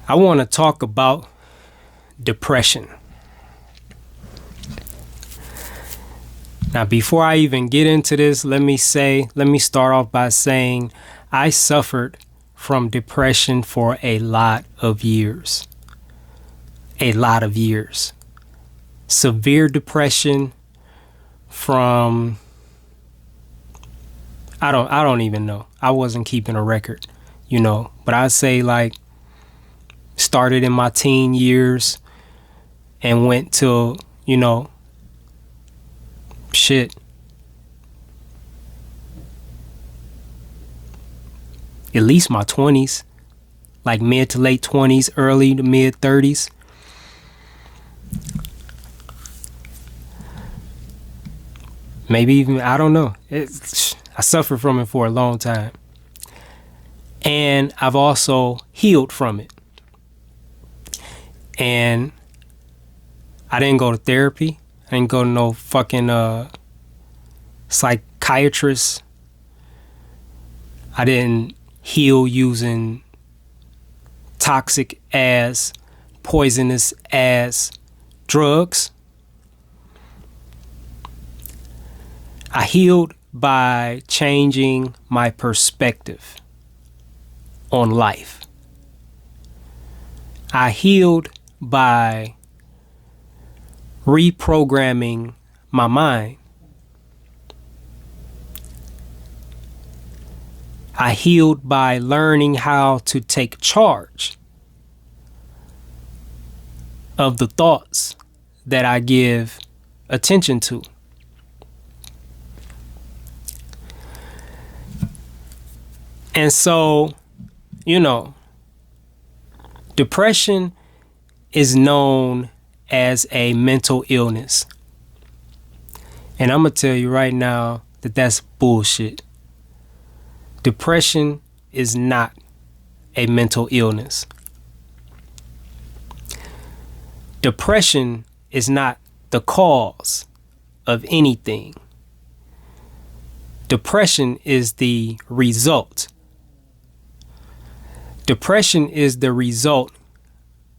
I want to talk about depression. Now, before I even get into this, let me start off by saying I suffered from depression for a lot of years. A lot of years. Severe depression from I don't even know. I wasn't keeping a record, but I'd say like started in my teen years and went till, shit. At least my 20s, like mid to late 20s, early to mid 30s. Maybe even, I don't know. I suffered from it for a long time. And I've also healed from it. And I didn't go to therapy. I didn't go to no fucking psychiatrist. I didn't heal using toxic ass, poisonous ass drugs. I healed by changing my perspective on life. I healed by reprogramming my mind. I healed by learning how to take charge of the thoughts that I give attention to. And so, depression is known as a mental illness. And I'm going to tell you right now that that's bullshit. Depression is not a mental illness. Depression is not the cause of anything. Depression is the result. Depression is the result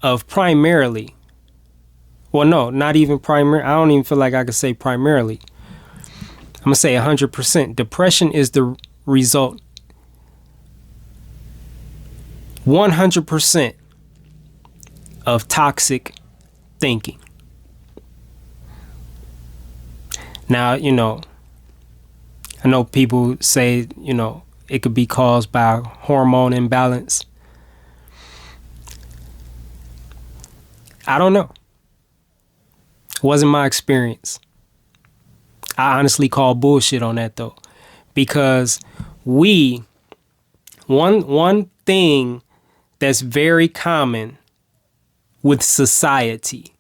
of primarily, well, no, not even primary. I don't even feel like I could say primarily. I'm going to say 100%. Depression is the result 100% of toxic thinking. Now, I know people say, it could be caused by hormone imbalance. I don't know. It wasn't my experience. I honestly call bullshit on that though, because one thing that's very common with society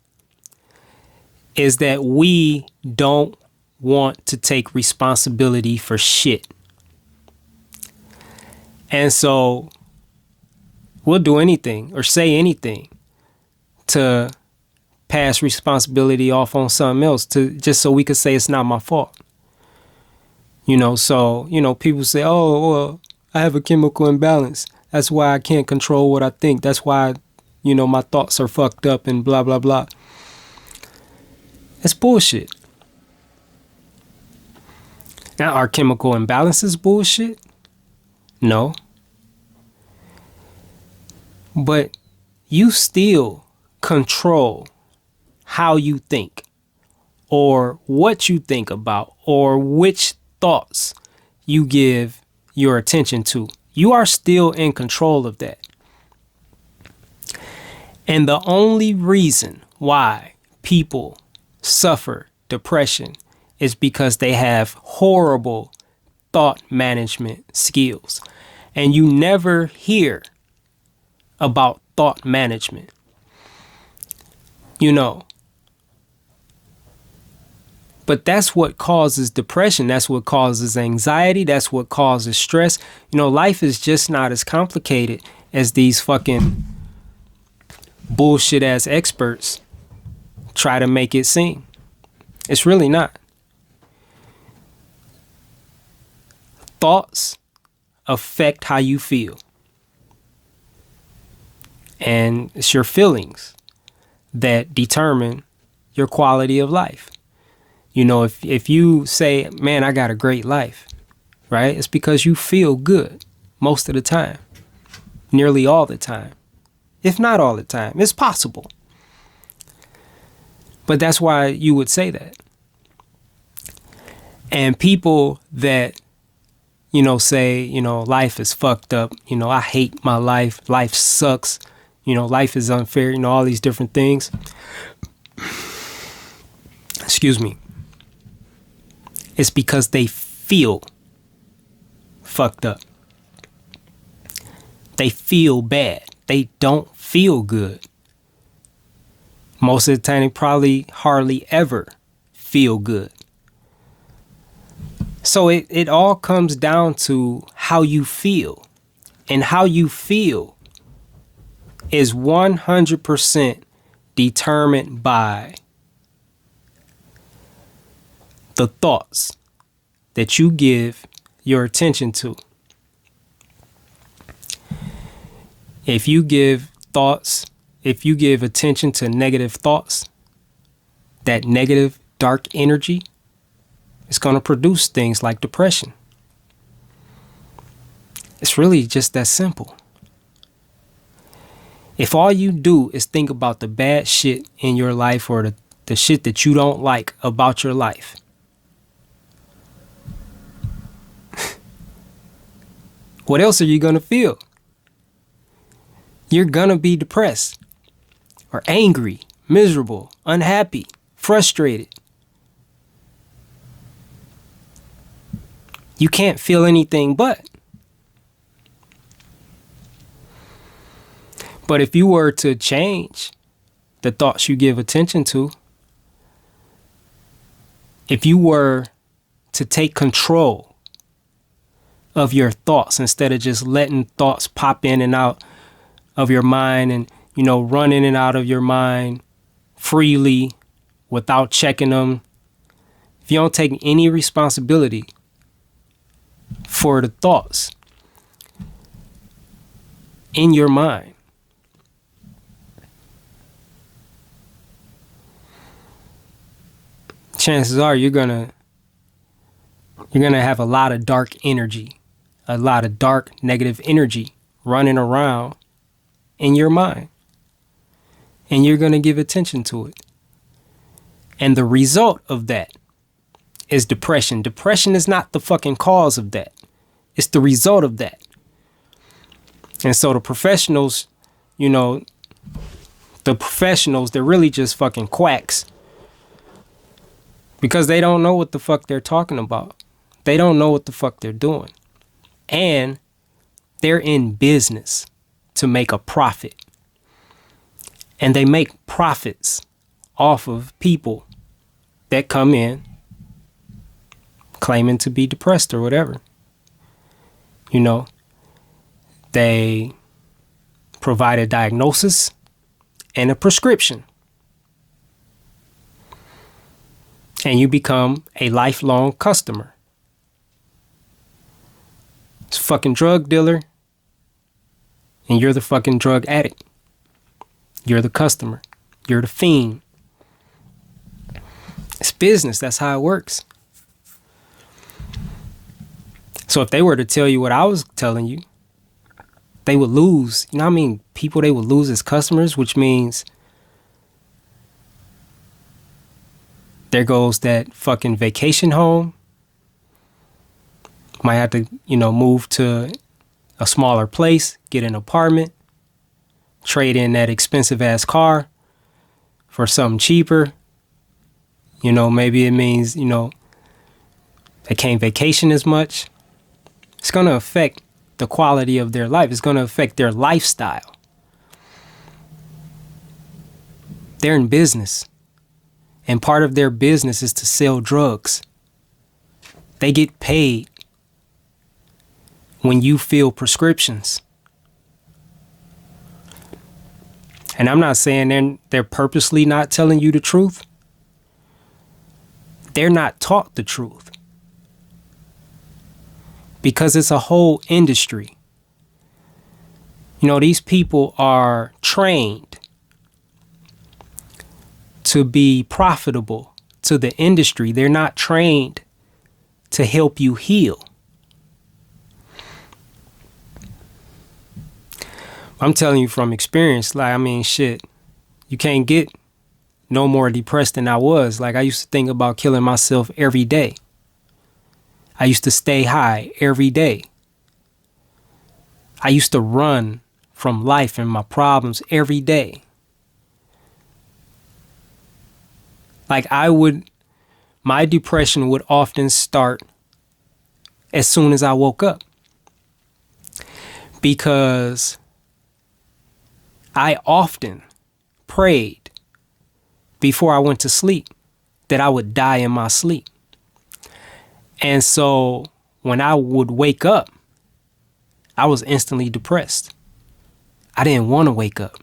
is that we don't want to take responsibility for shit. And so we'll do anything or say anything to pass responsibility off on something else, to just so we could say it's not my fault. So, people say, oh, well, I have a chemical imbalance. That's why I can't control what I think. That's why, my thoughts are fucked up and blah, blah, blah. That's bullshit. Now, are chemical imbalances bullshit? No. But you still control how you think or what you think about or which thoughts you give your attention to. You are still in control of that. And the only reason why people suffer depression is because they have horrible thought management skills. And you never hear about thought management. But that's what causes depression. That's what causes anxiety. That's what causes stress. Life is just not as complicated as these fucking bullshit ass experts try to make it seem. It's really not. Thoughts affect how you feel. And it's your feelings that determine your quality of life. You know, if you say, man, I got a great life, right? It's because you feel good most of the time, nearly all the time, if not all the time. It's possible. But that's why you would say that. And people that, you know, say, you know, life is fucked up. You know, I hate my life. Life sucks. You know, life is unfair. You know, all these different things. Excuse me. It's because they feel fucked up. They feel bad. They don't feel good. Most of the time, they probably hardly ever feel good. So it all comes down to how you feel. And how you feel is 100% determined by the thoughts that you give your attention to. If you give attention to negative thoughts, that negative dark energy is going to produce things like depression. It's really just that simple. If all you do is think about the bad shit in your life or the shit that you don't like about your life, what else are you going to feel? You're going to be depressed or angry, miserable, unhappy, frustrated. You can't feel anything but. But if you were to change the thoughts you give attention to, if you were to take control of your thoughts instead of just letting thoughts pop in and out of your mind and, you know, run in and out of your mind freely without checking them, if you don't take any responsibility for the thoughts in your mind, chances are you're gonna have a lot of dark energy, a lot of dark negative energy running around in your mind, and you're gonna give attention to it. And the result of that is depression. Depression is not the fucking cause of that. It's the result of that. And so the professionals, you know, they're really just fucking quacks because they don't know what the fuck they're talking about. They don't know what the fuck they're doing. And they're in business to make a profit. And they make profits off of people that come in claiming to be depressed or whatever. You know, they provide a diagnosis and a prescription. And you become a lifelong customer. It's a fucking drug dealer, and you're the fucking drug addict. You're the customer. You're the fiend. It's business. That's how it works. So if they were to tell you what I was telling you, they would lose. You know what I mean? People they would lose as customers, which means there goes that fucking vacation home. Might have to, you know, move to a smaller place, get an apartment, trade in that expensive ass car for something cheaper. You know, maybe it means, you know, they can't vacation as much. It's going to affect the quality of their life. It's going to affect their lifestyle. They're in business. And part of their business is to sell drugs. They get paid when you fill prescriptions. And I'm not saying they're purposely not telling you the truth. They're not taught the truth. Because it's a whole industry. These people are trained to be profitable to the industry. They're not trained to help you heal. I'm telling you from experience, shit, you can't get no more depressed than I was. I used to think about killing myself every day. I used to stay high every day. I used to run from life and my problems every day. My depression would often start as soon as I woke up, because I often prayed before I went to sleep that I would die in my sleep. And so when I would wake up, I was instantly depressed. I didn't want to wake up.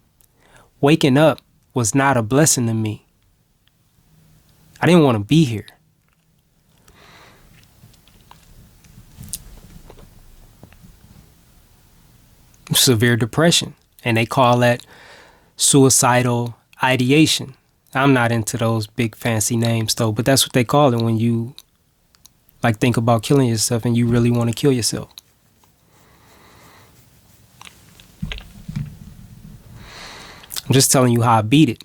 Waking up was not a blessing to me. I didn't want to be here. Severe depression. And they call that suicidal ideation. I'm not into those big fancy names though, but that's what they call it when you think about killing yourself and you really want to kill yourself. I'm just telling you how I beat it.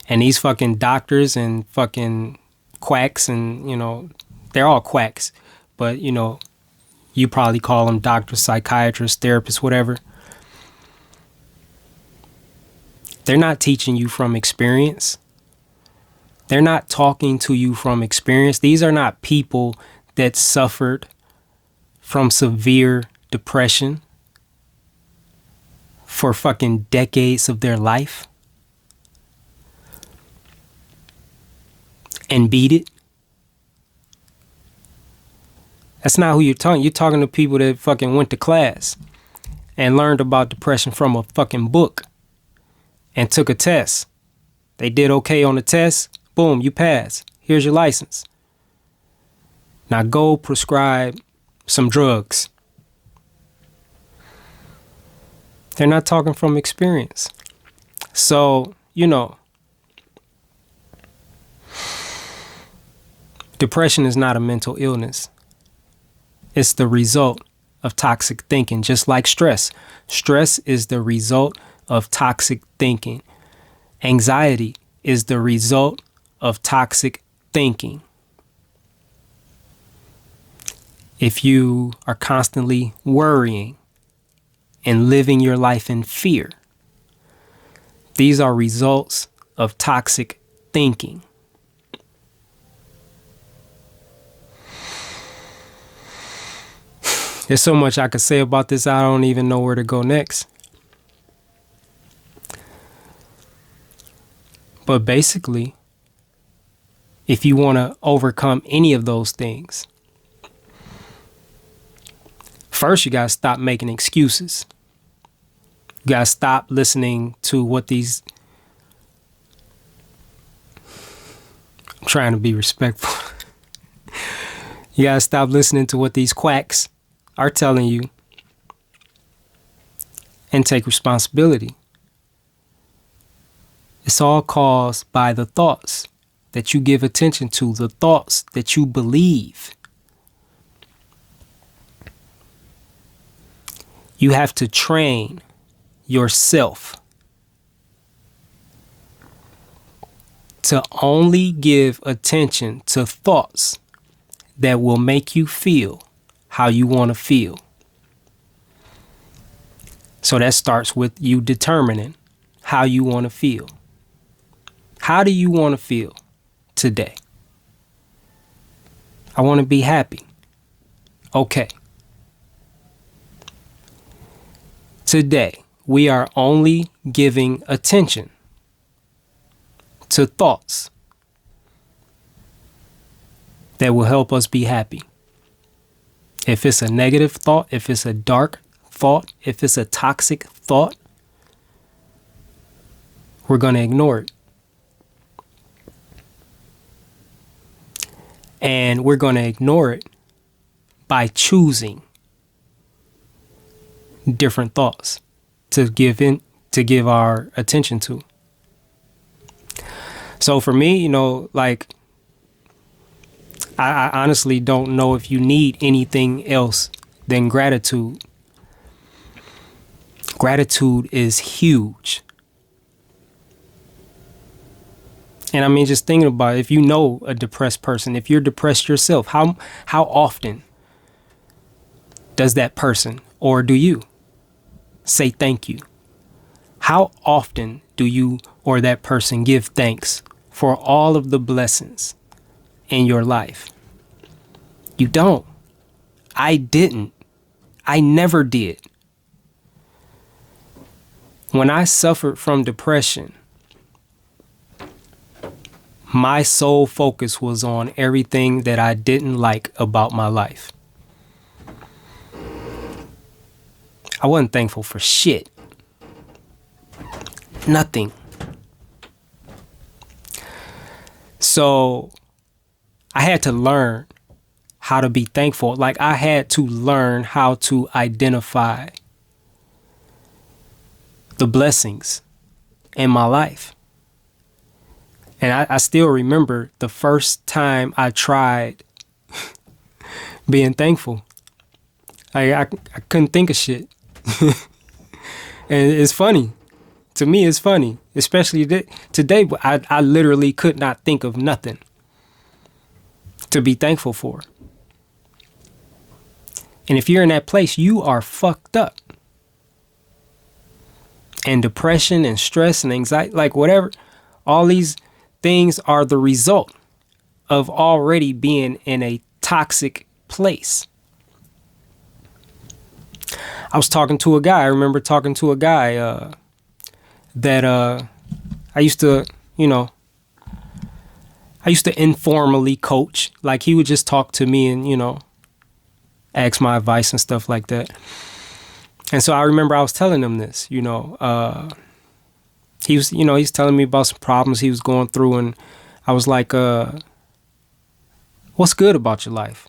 And these fucking doctors and fucking quacks and, they're all quacks, but you probably call them doctors, psychiatrists, therapists, whatever. They're not teaching you from experience. They're not talking to you from experience. These are not people that suffered from severe depression for fucking decades of their life and beat it. That's not who you're talking. You're talking to people that fucking went to class and learned about depression from a fucking book and took a test. They did okay on the test. Boom, you pass. Here's your license. Now go prescribe some drugs. They're not talking from experience. So, depression is not a mental illness. It's the result of toxic thinking, just like stress. Stress is the result of toxic thinking. Anxiety is the result of toxic thinking. If you are constantly worrying and living your life in fear, these are results of toxic thinking. There's so much I could say about this, I don't even know where to go next. But basically, if you want to overcome any of those things, first you got to stop making excuses. You got to stop listening to what these... I'm trying to be respectful. You got to stop listening to what these quacks are telling you and take responsibility. It's all caused by the thoughts that you give attention to, the thoughts that you believe. You have to train yourself to only give attention to thoughts that will make you feel how you want to feel. So that starts with you determining how you want to feel. How do you want to feel today? I want to be happy. Okay. Today, we are only giving attention to thoughts that will help us be happy. If it's a negative thought, if it's a dark thought, if it's a toxic thought, we're going to ignore it. And we're going to ignore it by choosing different thoughts to give our attention to. So for me, like, I honestly don't know if you need anything else than gratitude. Gratitude is huge. And I mean, just thinking about it, if you know a depressed person, if you're depressed yourself, how often does that person, or do you, say thank you? How often do you or that person give thanks for all of the blessings in your life? You don't. I didn't. I never did. When I suffered from depression, my sole focus was on everything that I didn't like about my life. I wasn't thankful for shit. Nothing. So I had to learn how to be thankful. Like, I had to learn how to identify the blessings in my life. And I still remember the first time I tried being thankful. I couldn't think of shit. And it's funny. To me, it's funny, especially today. I literally could not think of nothing to be thankful for. And if you're in that place, you are fucked up. And depression and stress and anxiety, like whatever, all these things are the result of already being in a toxic place. I was talking to a guy. I remember talking to a guy that I used to informally coach. Like, he would just talk to me and, ask my advice and stuff like that. And so I remember I was telling him this, he was, he's telling me about some problems he was going through. And I was like, what's good about your life?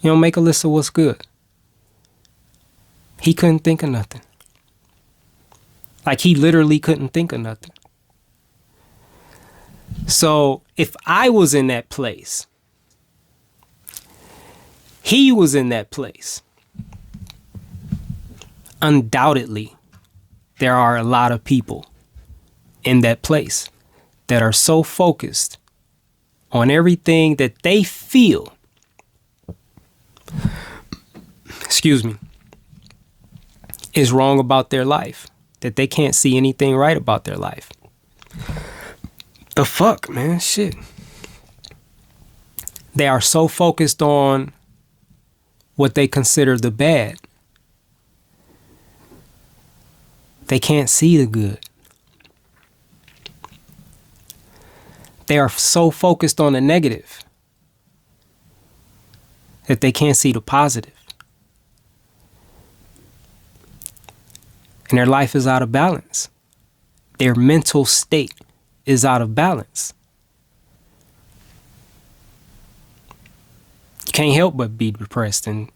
Make a list of what's good. He couldn't think of nothing. Like, he literally couldn't think of nothing. So if I was in that place, he was in that place, undoubtedly, there are a lot of people in that place that are so focused on everything that they feel, is wrong about their life, that they can't see anything right about their life. The fuck, man, shit. They are so focused on what they consider the bad, they can't see the good. They are so focused on the negative that they can't see the positive. And their life is out of balance. Their mental state is out of balance. You can't help but be depressed and,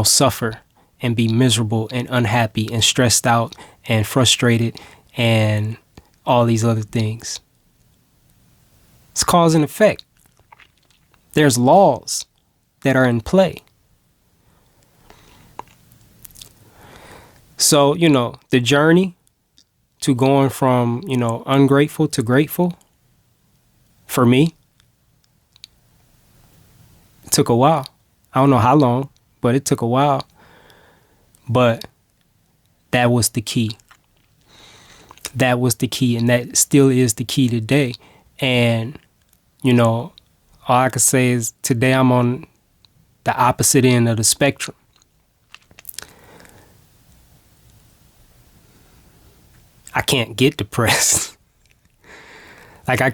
suffer and be miserable and unhappy and stressed out and frustrated and all these other things. It's cause and effect. There's laws that are in play. So, the journey to going from, ungrateful to grateful, for me, it took a while. I don't know how long, but it took a while. But that was the key. That was the key, and that still is the key today. And, all I can say is today I'm on the opposite end of the spectrum. I can't get depressed. Like, I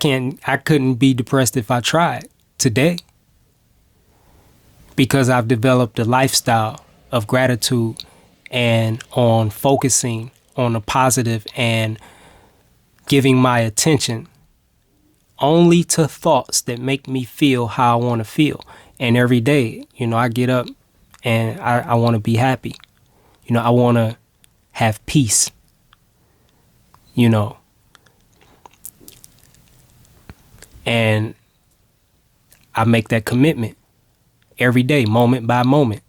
couldn't be depressed if I tried today, because I've developed a lifestyle of gratitude and on focusing on the positive and giving my attention only to thoughts that make me feel how I want to feel. And every day, I get up and I want to be happy. I want to have peace, you know. And I make that commitment every day, moment by moment,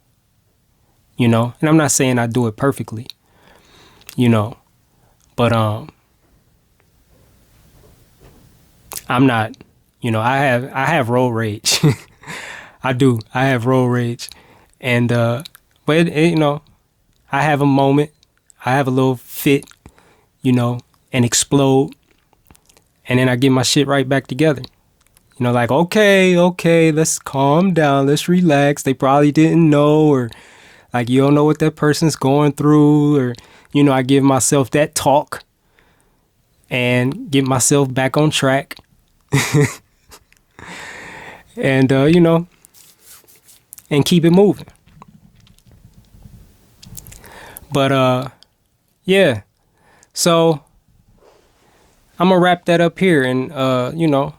And I'm not saying I do it perfectly, but I'm not, I have road rage. I do. I have road rage. And but I have a moment. I have a little fit, and explode, and then I get my shit right back together. Like, okay, let's calm down, let's relax. They probably didn't know, or like, you don't know what that person's going through, or I give myself that talk and get myself back on track. And and keep it moving. But yeah. So I'm gonna wrap that up here, and I'd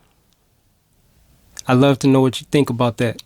love to know what you think about that.